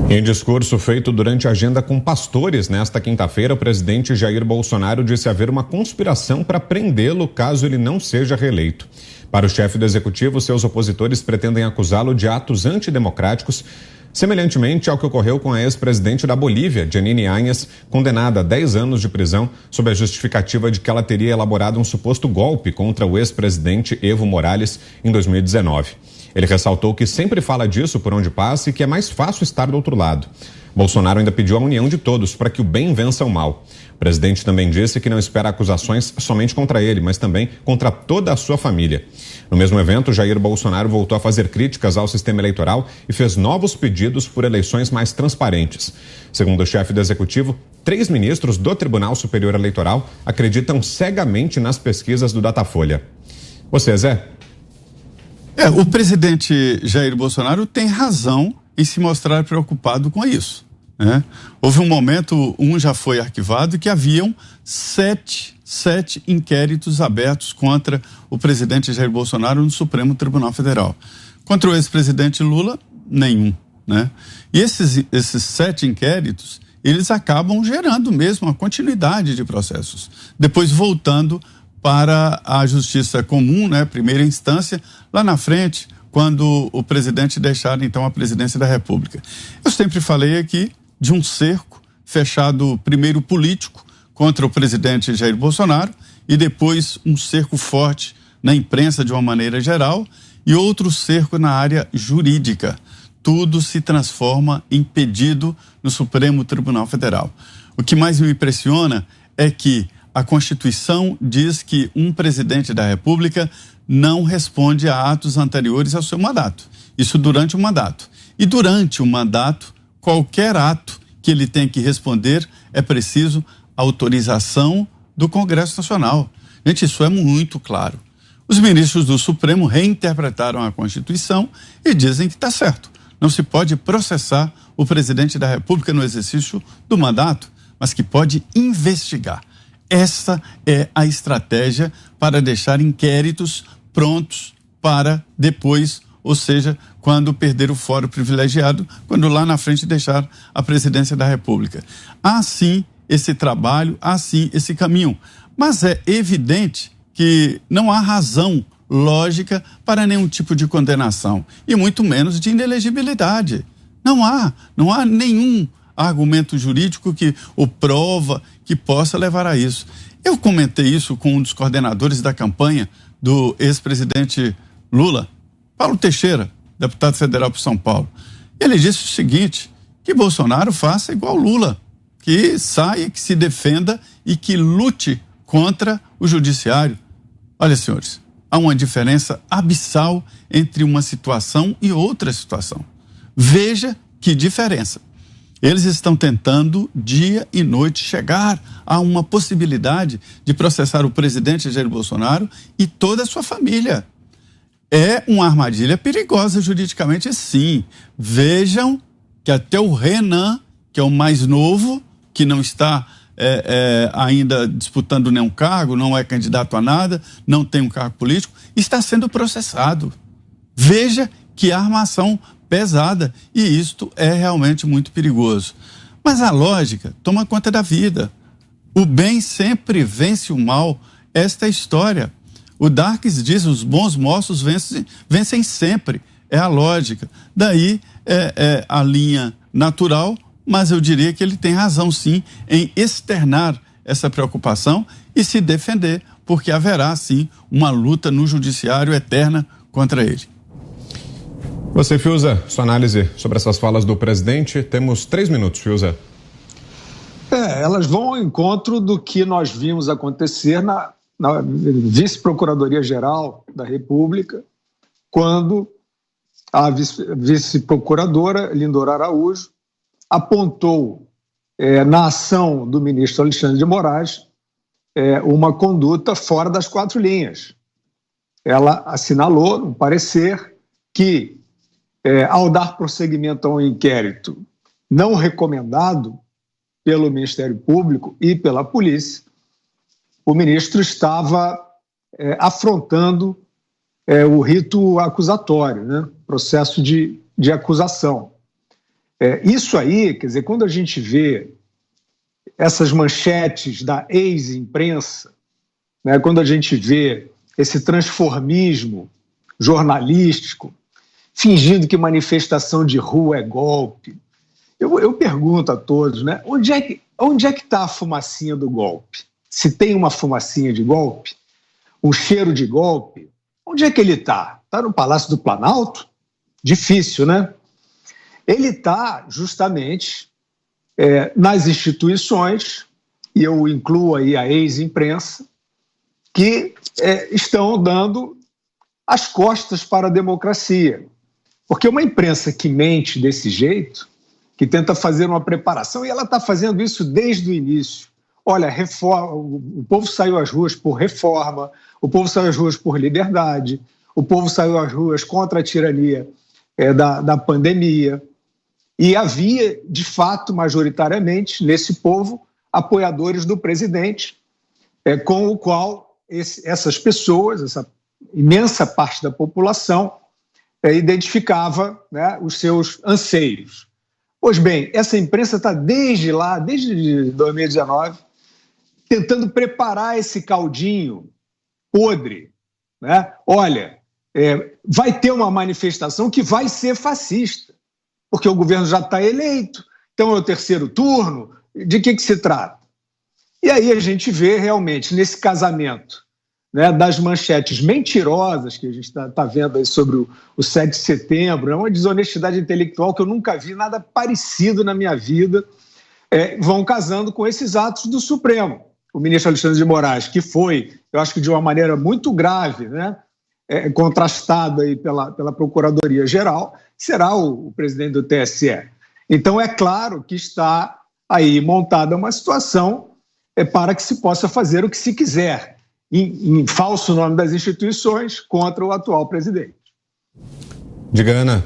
Em discurso feito durante a agenda com pastores nesta quinta-feira, o presidente Jair Bolsonaro disse haver uma conspiração para prendê-lo caso ele não seja reeleito. Para o chefe do executivo, seus opositores pretendem acusá-lo de atos antidemocráticos, semelhantemente ao que ocorreu com a ex-presidente da Bolívia, Jeanine Áñez, condenada a 10 anos de prisão sob a justificativa de que ela teria elaborado um suposto golpe contra o ex-presidente Evo Morales em 2019. Ele ressaltou que sempre fala disso por onde passa e que é mais fácil estar do outro lado. Bolsonaro ainda pediu a união de todos para que o bem vença o mal. O presidente também disse que não espera acusações somente contra ele, mas também contra toda a sua família. No mesmo evento, Jair Bolsonaro voltou a fazer críticas ao sistema eleitoral e fez novos pedidos por eleições mais transparentes. Segundo o chefe do executivo, 3 ministros do Tribunal Superior Eleitoral acreditam cegamente nas pesquisas do Datafolha. Você, Zé? O presidente Jair Bolsonaro tem razão em se mostrar preocupado com isso, né? Houve um momento, já foi arquivado, que haviam sete inquéritos abertos contra o presidente Jair Bolsonaro no Supremo Tribunal Federal. Contra o ex-presidente Lula, nenhum, né? E esses 7 inquéritos, eles acabam gerando mesmo a continuidade de processos, depois voltando para a justiça comum, né, primeira instância, lá na frente, quando o presidente deixar, então, a presidência da República. Eu sempre falei aqui de um cerco fechado, primeiro político, contra o presidente Jair Bolsonaro, e depois um cerco forte na imprensa de uma maneira geral, e outro cerco na área jurídica. Tudo se transforma em pedido no Supremo Tribunal Federal. O que mais me impressiona é que a Constituição diz que um presidente da República não responde a atos anteriores ao seu mandato. Isso durante o mandato. E durante o mandato, qualquer ato que ele tem que responder é preciso autorização do Congresso Nacional. Gente, isso é muito claro. Os ministros do Supremo reinterpretaram a Constituição e dizem que está certo. Não se pode processar o presidente da República no exercício do mandato, mas que pode investigar. Essa é a estratégia para deixar inquéritos prontos para depois, ou seja, quando perder o fórum privilegiado, quando lá na frente deixar a presidência da República. Há sim esse trabalho, há sim esse caminho, mas é evidente que não há razão lógica para nenhum tipo de condenação, e muito menos de inelegibilidade. Não há nenhum argumento jurídico que o prova, que possa levar a isso. Eu comentei isso com um dos coordenadores da campanha do ex-presidente Lula, Paulo Teixeira, deputado federal por São Paulo. Ele disse o seguinte, que Bolsonaro faça igual Lula, que saia, que se defenda e que lute contra o judiciário. Olha, senhores, há uma diferença abissal entre uma situação e outra situação. Veja que diferença. Eles estão tentando, dia e noite, chegar a uma possibilidade de processar o presidente Jair Bolsonaro e toda a sua família. É uma armadilha perigosa juridicamente, sim. Vejam que até o Renan, que é o mais novo, que não está ainda disputando nenhum cargo, não é candidato a nada, não tem um cargo político, está sendo processado. Veja que armação pesada, e isto é realmente muito perigoso. Mas a lógica toma conta da vida. O bem sempre vence o mal. Esta é a história. O Darkes diz, os bons moços vencem sempre. É a lógica. Daí é a linha natural, mas eu diria que ele tem razão sim em externar essa preocupação e se defender, porque haverá sim uma luta no judiciário eterna contra ele. Você, Fiuza, sua análise sobre essas falas do presidente. Temos 3 minutos, Fiuza. Elas vão ao encontro do que nós vimos acontecer na Vice-Procuradoria-Geral da República, quando a vice-procuradora Lindora Araújo apontou na ação do ministro Alexandre de Moraes uma conduta fora das 4 linhas. Ela assinalou, no parecer, que ao dar prosseguimento a um inquérito não recomendado pelo Ministério Público e pela polícia, o ministro estava afrontando o rito acusatório, né? Processo de acusação. Isso aí, quer dizer, quando a gente vê essas manchetes da ex-imprensa, né, quando a gente vê esse transformismo jornalístico, fingindo que manifestação de rua é golpe, eu pergunto a todos, né, onde é que está a fumacinha do golpe? Se tem uma fumacinha de golpe, um cheiro de golpe, onde é que ele está? Está no Palácio do Planalto? Difícil, né? Ele está justamente nas instituições, e eu incluo aí a ex-imprensa, que estão dando as costas para a democracia. Porque uma imprensa que mente desse jeito, que tenta fazer uma preparação, e ela está fazendo isso desde o início. Olha, reforma, o povo saiu às ruas por reforma, o povo saiu às ruas por liberdade, o povo saiu às ruas contra a tirania da pandemia. E havia, de fato, majoritariamente, nesse povo, apoiadores do presidente, com o qual essas pessoas, essa imensa parte da população, identificava, né, os seus anseios. Pois bem, essa imprensa está desde 2019, tentando preparar esse caldinho podre, né? Olha, vai ter uma manifestação que vai ser fascista, porque o governo já está eleito, então é o terceiro turno, de que se trata? E aí a gente vê realmente nesse casamento, né, das manchetes mentirosas que a gente está vendo aí sobre o 7 de setembro, é uma desonestidade intelectual que eu nunca vi nada parecido na minha vida, vão casando com esses atos do Supremo. O ministro Alexandre de Moraes, que foi, eu acho que de uma maneira muito grave, né, contrastado aí pela Procuradoria-Geral, será o presidente do TSE. Então, é claro que está aí montada uma situação para que se possa fazer o que se quiser, em falso nome das instituições, contra o atual presidente. Diga, Ana.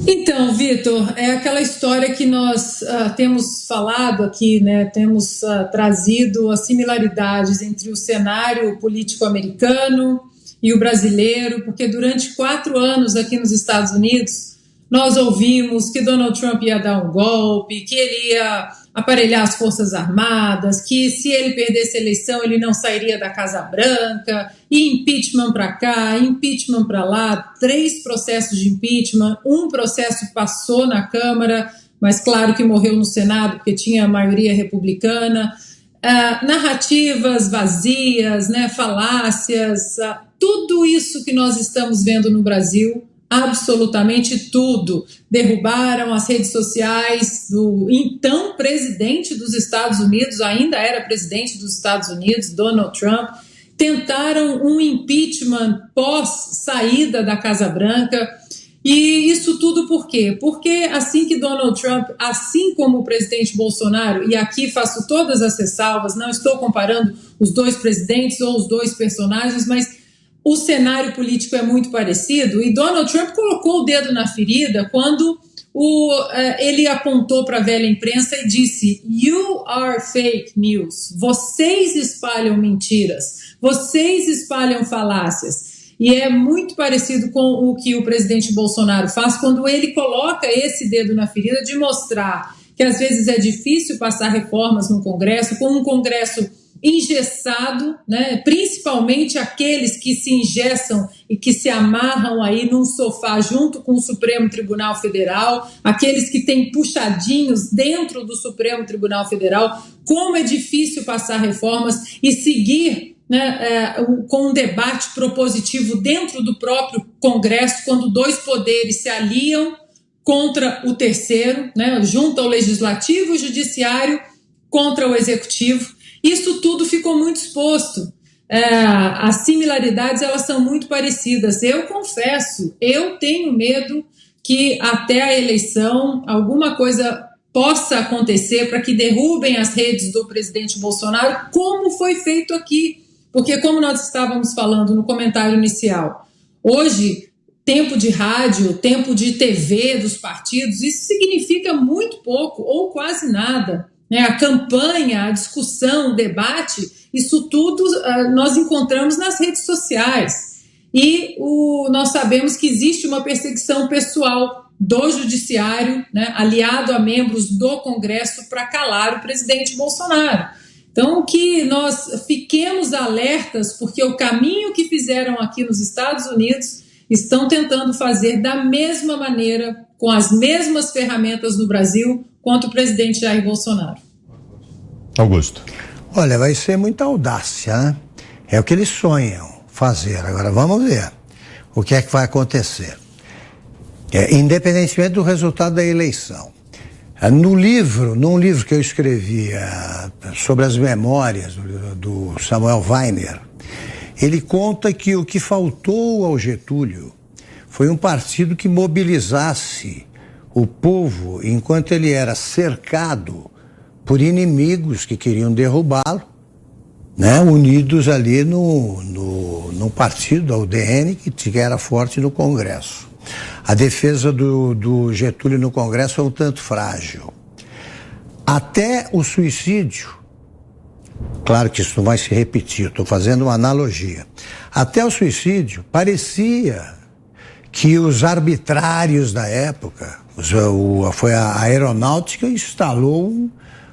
Então, Vitor, é aquela história que nós temos falado aqui, né? Temos trazido as similaridades entre o cenário político americano e o brasileiro, porque durante 4 anos aqui nos Estados Unidos nós ouvimos que Donald Trump ia dar um golpe, que ele ia aparelhar as Forças Armadas, que se ele perdesse a eleição ele não sairia da Casa Branca, e impeachment para cá, impeachment para lá, 3 processos de impeachment, um processo passou na Câmara, mas claro que morreu no Senado porque tinha a maioria republicana, narrativas vazias, né, falácias, tudo isso que nós estamos vendo no Brasil, absolutamente tudo. Derrubaram as redes sociais do então presidente dos Estados Unidos, ainda era presidente dos Estados Unidos, Donald Trump. Tentaram um impeachment pós-saída da Casa Branca. E isso tudo por quê? Porque assim que Donald Trump, assim como o presidente Bolsonaro, e aqui faço todas as ressalvas, não estou comparando os 2 presidentes ou os 2 personagens, mas o cenário político é muito parecido, e Donald Trump colocou o dedo na ferida quando ele apontou para a velha imprensa e disse: "You are fake news", vocês espalham mentiras, vocês espalham falácias. E é muito parecido com o que o presidente Bolsonaro faz quando ele coloca esse dedo na ferida de mostrar que às vezes é difícil passar reformas no Congresso, com um Congresso engessado, né? Principalmente aqueles que se engessam e que se amarram aí num sofá junto com o Supremo Tribunal Federal, aqueles que têm puxadinhos dentro do Supremo Tribunal Federal, como é difícil passar reformas e seguir, né, com um debate propositivo dentro do próprio Congresso, quando 2 poderes se aliam contra o terceiro, né, junto ao Legislativo e Judiciário contra o Executivo. Isso tudo ficou muito exposto. As similaridades, elas são muito parecidas. Eu confesso, eu tenho medo que até a eleição alguma coisa possa acontecer para que derrubem as redes do presidente Bolsonaro, como foi feito aqui. Porque, como nós estávamos falando no comentário inicial, hoje, tempo de rádio, tempo de TV dos partidos, isso significa muito pouco ou quase nada. A campanha, a discussão, o debate, isso tudo nós encontramos nas redes sociais. E nós sabemos que existe uma perseguição pessoal do judiciário, né, aliado a membros do Congresso, para calar o presidente Bolsonaro. Então, que nós fiquemos alertas, porque o caminho que fizeram aqui nos Estados Unidos estão tentando fazer da mesma maneira, com as mesmas ferramentas no Brasil, quanto o presidente Jair Bolsonaro. Augusto. Olha, vai ser muita audácia, né? É o que eles sonham fazer. Agora vamos ver o que é que vai acontecer. Independentemente do resultado da eleição. Num livro que eu escrevi sobre as memórias do Samuel Weiner, ele conta que o que faltou ao Getúlio foi um partido que mobilizasse o povo enquanto ele era cercado por inimigos que queriam derrubá-lo, né, unidos ali no partido, da UDN, que era forte no Congresso. A defesa do Getúlio no Congresso é um tanto frágil. Até o suicídio, claro que isso não vai se repetir, estou fazendo uma analogia. Até o suicídio, parecia que os arbitrários da época, foi a aeronáutica, instalou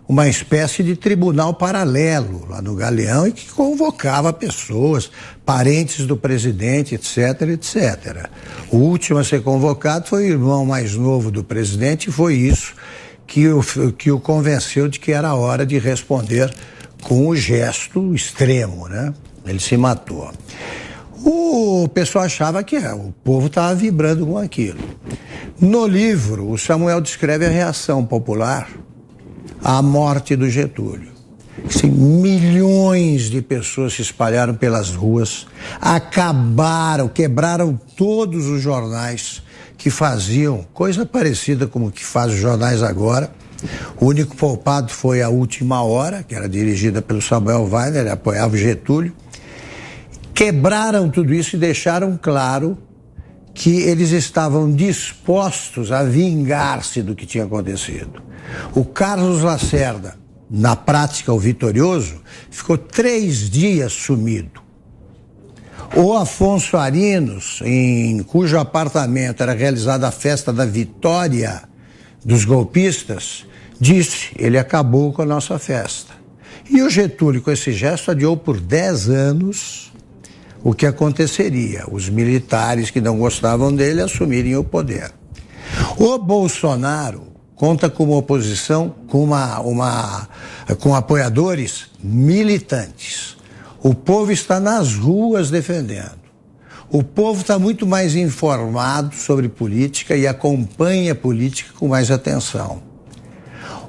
uma espécie de tribunal paralelo lá no Galeão e que convocava pessoas, parentes do presidente, etc, etc. O último a ser convocado foi o irmão mais novo do presidente e foi isso que o convenceu de que era hora de responder com o gesto extremo, né? Ele se matou. O pessoal achava que o povo estava vibrando com aquilo. No livro, o Samuel descreve a reação popular à morte do Getúlio. Assim, milhões de pessoas se espalharam pelas ruas, quebraram todos os jornais que faziam coisa parecida com o que faz os jornais agora. O único poupado foi a Última Hora, que era dirigida pelo Samuel Weiner, ele apoiava o Getúlio. Quebraram tudo isso e deixaram claro que eles estavam dispostos a vingar-se do que tinha acontecido. O Carlos Lacerda, na prática o vitorioso, ficou 3 dias sumido. O Afonso Arinos, em cujo apartamento era realizada a festa da vitória dos golpistas, disse: ele acabou com a nossa festa. E o Getúlio, com esse gesto, adiou por 10 anos o que aconteceria, os militares que não gostavam dele assumirem o poder. O Bolsonaro conta como oposição com apoiadores militantes. O povo está nas ruas defendendo. O povo está muito mais informado sobre política e acompanha a política com mais atenção.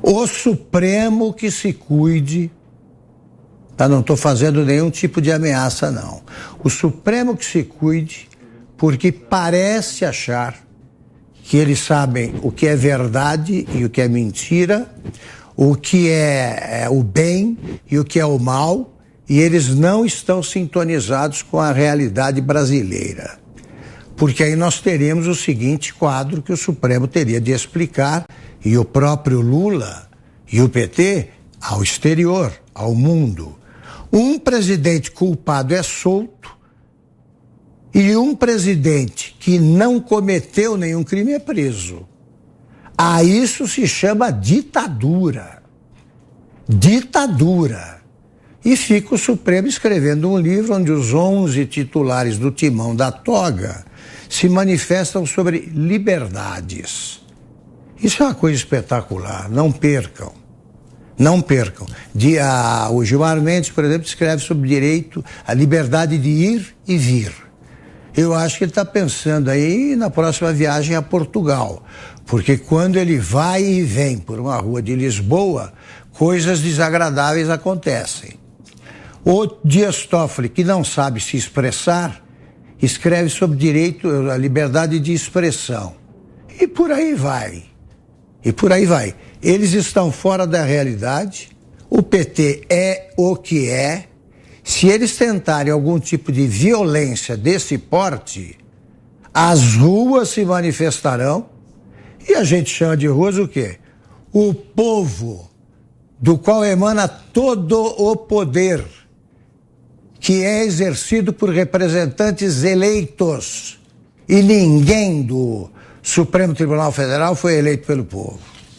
O Supremo que se cuide, não estou fazendo nenhum tipo de ameaça, não. O Supremo que se cuide, porque parece achar que eles sabem o que é verdade e o que é mentira, o que é o bem e o que é o mal, e eles não estão sintonizados com a realidade brasileira. Porque aí nós teríamos o seguinte quadro que o Supremo teria de explicar, e o próprio Lula e o PT, ao exterior, ao mundo. Um presidente culpado é solto e um presidente que não cometeu nenhum crime é preso. A isso se chama ditadura. Ditadura. E fica o Supremo escrevendo um livro onde os 11 titulares do timão da toga se manifestam sobre liberdades. Isso é uma coisa espetacular, não percam. Não percam. O Gilmar Mendes, por exemplo, escreve sobre direito à liberdade de ir e vir. Eu acho que ele está pensando aí na próxima viagem a Portugal, porque quando ele vai e vem por uma rua de Lisboa, coisas desagradáveis acontecem. O Dias Toffoli, que não sabe se expressar, escreve sobre direito à liberdade de expressão. E por aí vai. E por aí vai. Eles estão fora da realidade, o PT é o que é. Se eles tentarem algum tipo de violência desse porte, as ruas se manifestarão, e a gente chama de ruas o quê? O povo, do qual emana todo o poder, que é exercido por representantes eleitos, e ninguém Supremo Tribunal Federal foi eleito pelo povo.